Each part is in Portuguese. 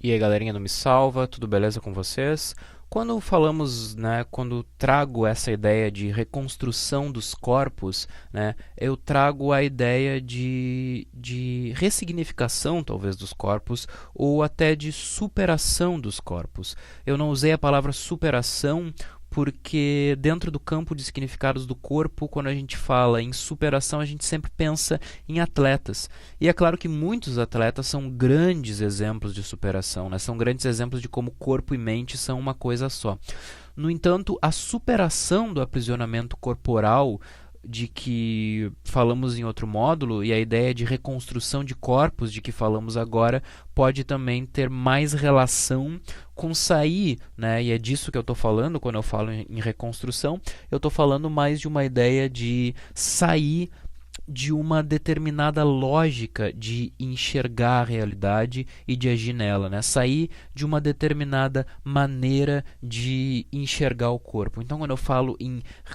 E aí, galerinha do Me Salva, tudo beleza com vocês? Quando falamos, quando trago essa ideia de reconstrução dos corpos, eu trago a ideia de ressignificação, talvez, dos corpos, ou até de superação dos corpos. Eu não usei a palavra superação porque dentro do campo de significados do corpo, quando a gente fala em superação, a gente sempre pensa em atletas. E é claro que muitos atletas são grandes exemplos de superação, né? São grandes exemplos de como corpo e mente são uma coisa só. No entanto, a superação do aprisionamento corporal de que falamos em outro módulo e a ideia de reconstrução de corpos de que falamos agora pode também ter mais relação com sair, né? E é disso que eu estou falando quando eu falo em reconstrução. Eu estou falando mais de uma ideia de sair de uma determinada lógica de enxergar a realidade e de agir nela, né? Sair de uma determinada maneira de enxergar o corpo. Então,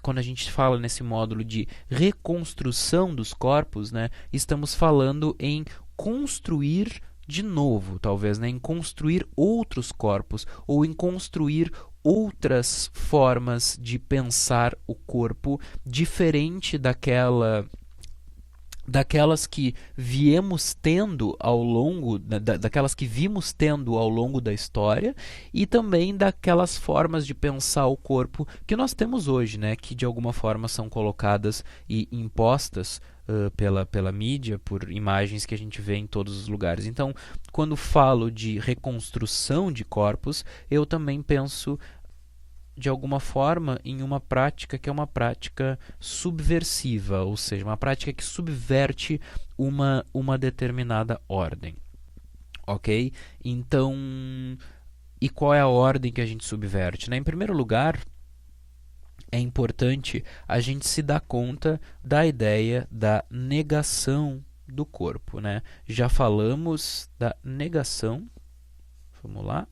quando a gente fala nesse módulo de reconstrução dos corpos, né, estamos falando em construir de novo, talvez, né, em construir outros corpos ou em construir outras formas de pensar o corpo diferente daquelas que viemos tendo ao longo daquelas que vimos tendo ao longo da história e também daquelas formas de pensar o corpo que nós temos hoje, né, que de alguma forma são colocadas e impostas pela mídia, por imagens que a gente vê em todos os lugares. Então, quando falo de reconstrução de corpos, eu também penso de alguma forma em uma prática que é uma prática subversiva, ou seja, uma prática que subverte uma determinada ordem. Ok? Então, e qual é a ordem que a gente subverte? Né? Em primeiro lugar, é importante a gente se dar conta da ideia da negação do corpo. Né? Já falamos da negação. Vamos lá.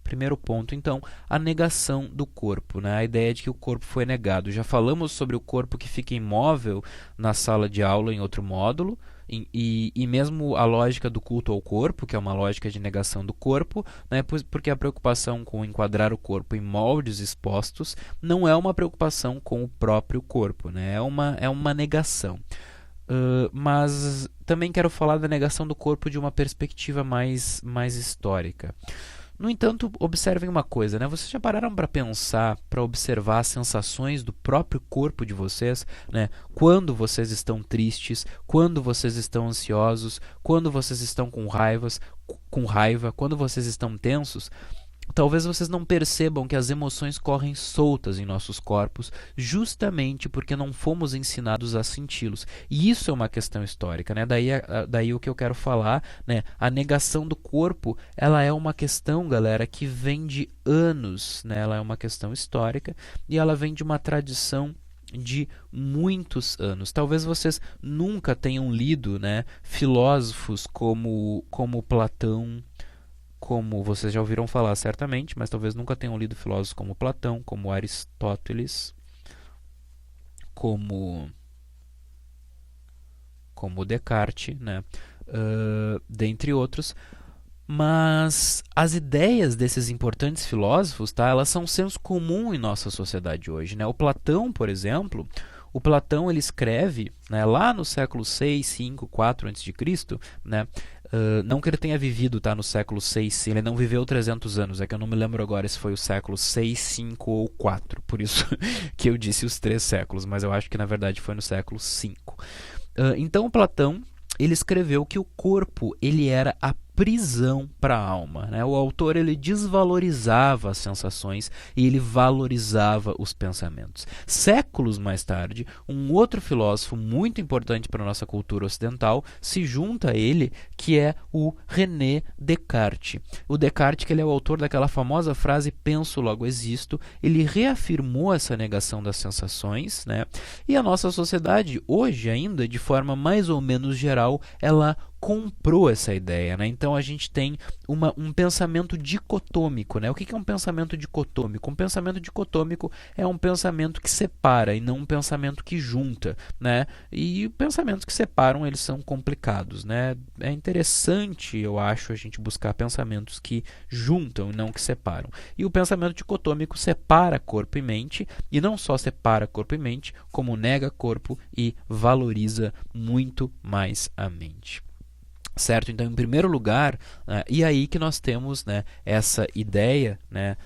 Primeiro ponto, então, a negação do corpo, né? A ideia de que o corpo foi negado. Já falamos sobre o corpo que fica imóvel na sala de aula em outro módulo, e mesmo a lógica do culto ao corpo, que é uma lógica de negação do corpo, né? Porque a preocupação com enquadrar o corpo em moldes expostos não é uma preocupação com o próprio corpo, né? É uma negação. Mas também quero falar da negação do corpo de uma perspectiva mais histórica. No entanto, observem uma coisa, né? Vocês já pararam para pensar, para observar as sensações do próprio corpo de vocês, né? Quando vocês estão tristes, quando vocês estão ansiosos, quando vocês estão com raiva, quando vocês estão tensos? Talvez vocês não percebam que as emoções correm soltas em nossos corpos, justamente porque não fomos ensinados a senti-los. E isso é uma questão histórica, né? Daí o que eu quero falar, né? A negação do corpo, ela é uma questão, galera, que vem de anos, né? Ela é uma questão histórica e ela vem de uma tradição de muitos anos. Talvez vocês nunca tenham lido, né, filósofos como Platão, como vocês já ouviram falar certamente, mas talvez nunca tenham lido filósofos como Platão, como Aristóteles, como Descartes, né? Dentre outros. Mas as ideias desses importantes filósofos, tá, elas são senso comum em nossa sociedade hoje, né? O Platão, por exemplo, ele escreve, né, lá no século 6, 5, 4 a.C., né? Não que ele tenha vivido, tá, no século 6, ele não viveu 300 anos, é que eu não me lembro agora se foi o século 6, 5 ou 4, por isso que eu disse os 3 séculos, mas eu acho que na verdade foi no século 5. Então o Platão, ele escreveu que o corpo ele era a prisão para a alma, né? O autor ele desvalorizava as sensações e ele valorizava os pensamentos. Séculos mais tarde, um outro filósofo muito importante para a nossa cultura ocidental se junta a ele, que é o René Descartes. O Descartes, que ele é o autor daquela famosa frase penso, logo existo, ele reafirmou essa negação das sensações, né? E a nossa sociedade, hoje ainda, de forma mais ou menos geral, ela comprou essa ideia, né? Então a gente tem um pensamento dicotômico, né? O que é um pensamento dicotômico? Um pensamento dicotômico é um pensamento que separa e não um pensamento que junta, né? E pensamentos que separam, eles são complicados, né? É interessante, eu acho, a gente buscar pensamentos que juntam e não que separam. E o pensamento dicotômico separa corpo e mente, e não só separa corpo e mente, como nega corpo e valoriza muito mais a mente. Certo? Então, em primeiro lugar, e aí que nós temos, né, essa ideia, né,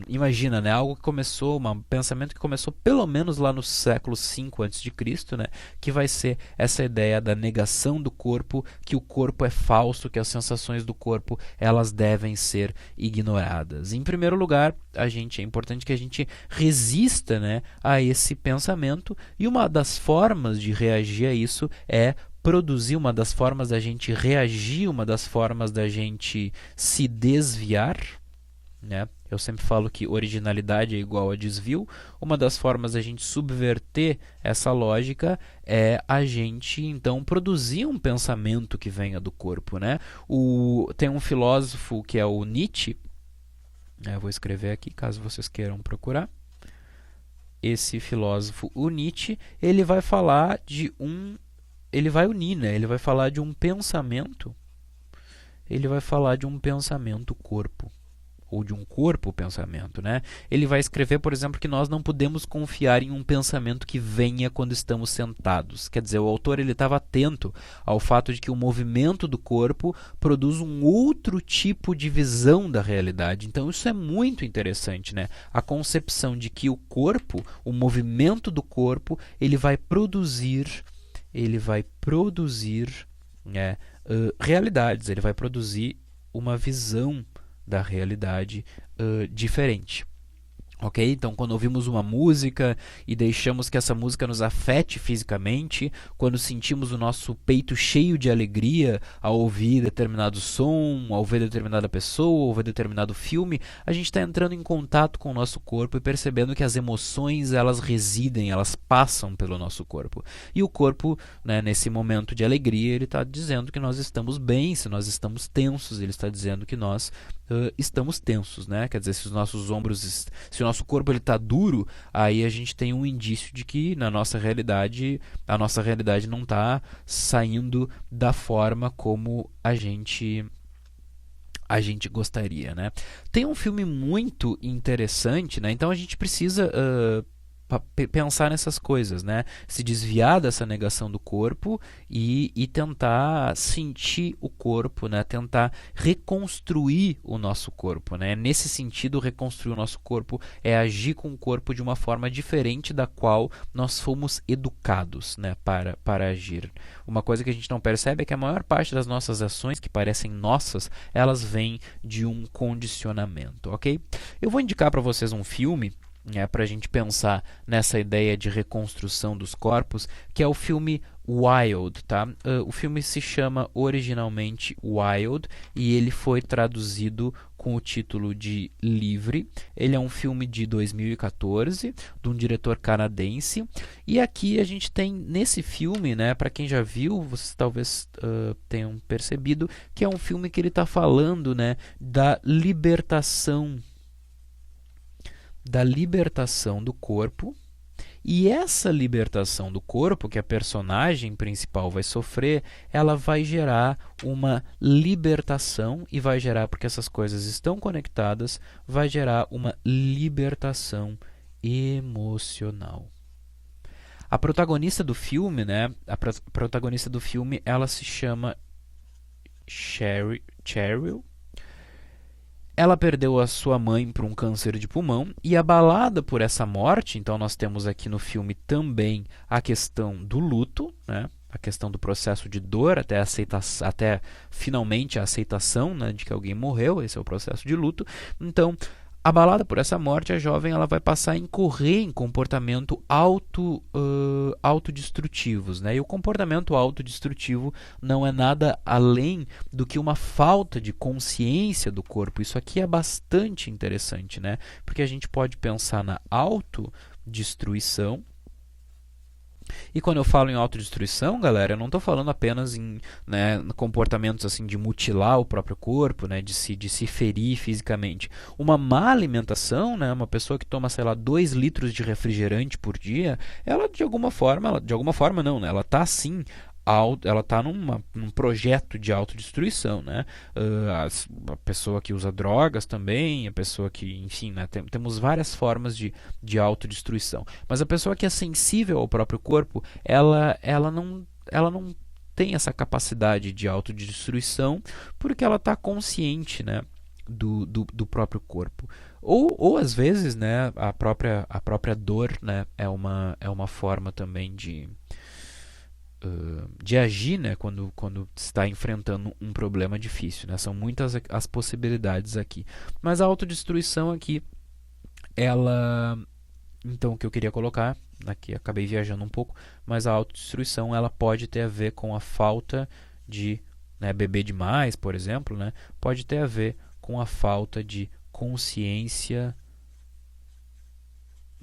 imagina, né, algo que começou, um pensamento que começou pelo menos lá no século V a.C., né, que vai ser essa ideia da negação do corpo, que o corpo é falso, que as sensações do corpo elas devem ser ignoradas. Em primeiro lugar, é importante que a gente resista, né, a esse pensamento, e uma das formas de reagir a isso é produzir, uma das formas da gente reagir, uma das formas da gente se desviar, né? Eu sempre falo que originalidade é igual a desvio. Uma das formas da gente subverter essa lógica é a gente, então, produzir um pensamento que venha do corpo, né? Tem um filósofo que é o Nietzsche, eu vou escrever aqui caso vocês queiram procurar. Esse filósofo, o Nietzsche, ele vai falar ele vai unir, né? Ele vai falar de um pensamento, corpo, ou de um corpo-pensamento, né? Ele vai escrever, por exemplo, que nós não podemos confiar em um pensamento que venha quando estamos sentados. Quer dizer, o autor ele estava atento ao fato de que o movimento do corpo produz um outro tipo de visão da realidade. Então isso é muito interessante, né? A concepção de que o corpo, o movimento do corpo, ele vai produzir realidades, ele vai produzir uma visão da realidade diferente. Ok? Então, quando ouvimos uma música e deixamos que essa música nos afete fisicamente, quando sentimos o nosso peito cheio de alegria ao ouvir determinado som, ao ver determinada pessoa, ao ver determinado filme, a gente está entrando em contato com o nosso corpo e percebendo que as emoções elas residem, elas passam pelo nosso corpo. E o corpo, né, nesse momento de alegria, ele está dizendo que nós estamos bem. Se nós estamos tensos, ele está dizendo que nós estamos tensos, né? Quer dizer, se os nossos ombros, se o nosso corpo está duro, aí a gente tem um indício de que a nossa realidade não está saindo da forma como a gente gostaria, né? Tem um filme muito interessante, né? Então a gente precisa pensar nessas coisas, né? Se desviar dessa negação do corpo e tentar sentir o corpo, né? Tentar reconstruir o nosso corpo, né? Nesse sentido, reconstruir o nosso corpo é agir com o corpo de uma forma diferente da qual nós fomos educados, né? Para agir. Uma coisa que a gente não percebe é que a maior parte das nossas ações que parecem nossas, elas vêm de um condicionamento, ok? Eu vou indicar para vocês um filme para a gente pensar nessa ideia de reconstrução dos corpos, que é o filme Wild, tá? O filme se chama originalmente Wild e ele foi traduzido com o título de Livre. Ele é um filme de 2014, de um diretor canadense. E aqui a gente tem, nesse filme, né, para quem já viu, vocês talvez tenham percebido, que é um filme que ele está falando, né, da libertação do corpo, e essa libertação do corpo que a personagem principal vai sofrer, ela vai gerar uma libertação e vai gerar, porque essas coisas estão conectadas, vai gerar uma libertação emocional. A protagonista do filme, né, ela se chama Cheryl. Ela perdeu a sua mãe para um câncer de pulmão e abalada por essa morte, então nós temos aqui no filme também a questão do luto, né? A questão do processo de dor até finalmente a aceitação, né, de que alguém morreu, esse é o processo de luto. Então, abalada por essa morte, a jovem ela vai passar a incorrer em comportamento autodestrutivos, né? E o comportamento autodestrutivo não é nada além do que uma falta de consciência do corpo. Isso aqui é bastante interessante, né? Porque a gente pode pensar na autodestruição E quando eu falo em autodestruição, galera, eu não estou falando apenas em, né, comportamentos assim de mutilar o próprio corpo, né, de se ferir fisicamente. Uma má alimentação, né, uma pessoa que toma, sei lá, 2 litros de refrigerante por dia, ela de alguma forma não, né, ela está assim ela está num projeto de autodestruição, né? A pessoa que usa drogas também, a pessoa que, enfim, né? Temos várias formas de autodestruição. Mas a pessoa que é sensível ao próprio corpo, ela não tem essa capacidade de autodestruição porque ela está consciente, né? Do próprio corpo. Ou às vezes, né, a própria dor, né, é uma forma também de agir, né, quando está enfrentando um problema difícil, né? São muitas as possibilidades aqui. Mas a autodestruição aqui, ela... Então, o que eu queria colocar, aqui acabei viajando um pouco, mas a autodestruição ela pode ter a ver com a falta de, né, beber demais, por exemplo, né? Pode ter a ver com a falta de consciência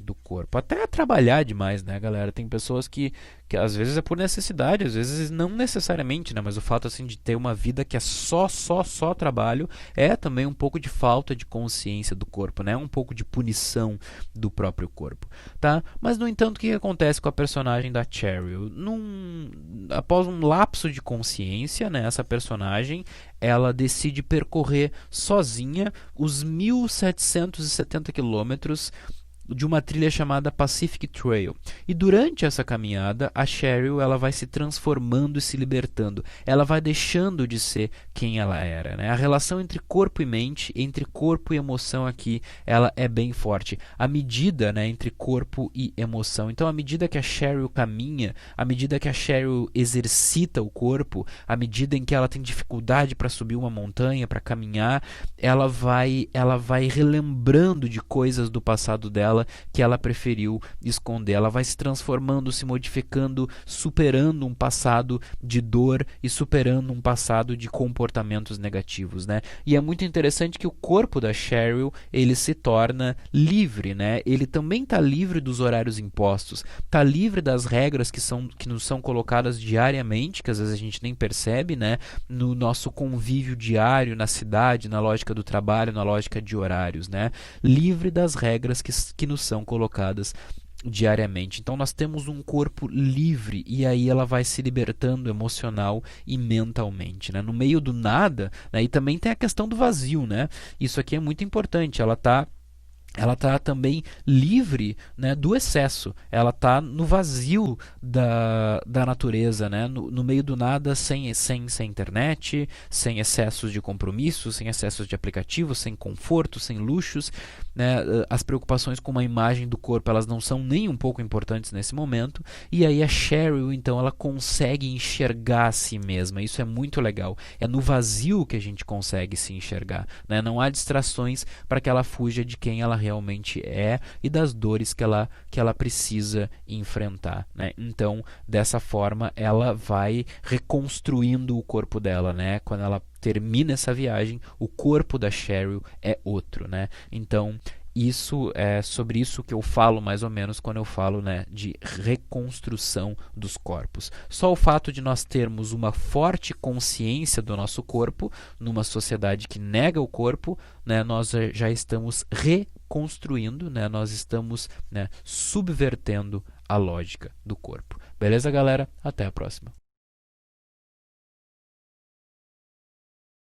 do corpo. Até trabalhar demais, né, galera? Tem pessoas que às vezes é por necessidade, às vezes não necessariamente, né? Mas o fato assim de ter uma vida que é só trabalho é também um pouco de falta de consciência do corpo, né? Um pouco de punição do próprio corpo, tá? Mas no entanto, o que acontece com a personagem da Cheryl? Após um lapso de consciência, né, essa personagem ela decide percorrer sozinha os 1.770 quilômetros de uma trilha chamada Pacific Trail. E durante essa caminhada, a Cheryl ela vai se transformando e se libertando. Ela vai deixando de ser quem ela era, né? A relação entre corpo e mente, entre corpo e emoção aqui, ela é bem forte. A medida, né, entre corpo e emoção. Então, à medida que a Cheryl caminha, à medida que a Cheryl exercita o corpo, à medida em que ela tem dificuldade para subir uma montanha, para caminhar, ela vai relembrando de coisas do passado dela que ela preferiu esconder. Ela vai se transformando, se modificando, superando um passado de dor e superando um passado de comportamentos negativos, né? E é muito interessante que o corpo da Cheryl, ele se torna livre, né? Ele também está livre dos horários impostos, está livre das regras que nos são colocadas diariamente, que às vezes a gente nem percebe, né? No nosso convívio diário, na cidade, na lógica do trabalho, na lógica de horários, né? Livre das regras que nos são colocadas diariamente. Então nós temos um corpo livre e aí ela vai se libertando emocional e mentalmente, né? No meio do nada, né? E também tem a questão do vazio, né? Isso aqui é muito importante. Ela está também livre, né, do excesso. Ela está no vazio da natureza, né, no meio do nada, sem internet, sem excessos de compromissos, sem excessos de aplicativos, sem conforto, sem luxos, né. As preocupações com uma imagem do corpo elas não são nem um pouco importantes nesse momento. E aí a Cheryl, então, ela consegue enxergar a si mesma. Isso é muito legal. É no vazio que a gente consegue se enxergar, né. Não há distrações para que ela fuja de quem ela realmente é e das dores que ela precisa enfrentar, né? Então, dessa forma, ela vai reconstruindo o corpo dela, né? Quando ela termina essa viagem, o corpo da Cheryl é outro, né? Então, isso é sobre isso que eu falo mais ou menos quando eu falo, né, de reconstrução dos corpos. Só o fato de nós termos uma forte consciência do nosso corpo numa sociedade que nega o corpo, né, nós já estamos reconstruindo, né, nós estamos, né, subvertendo a lógica do corpo. Beleza, galera? Até a próxima.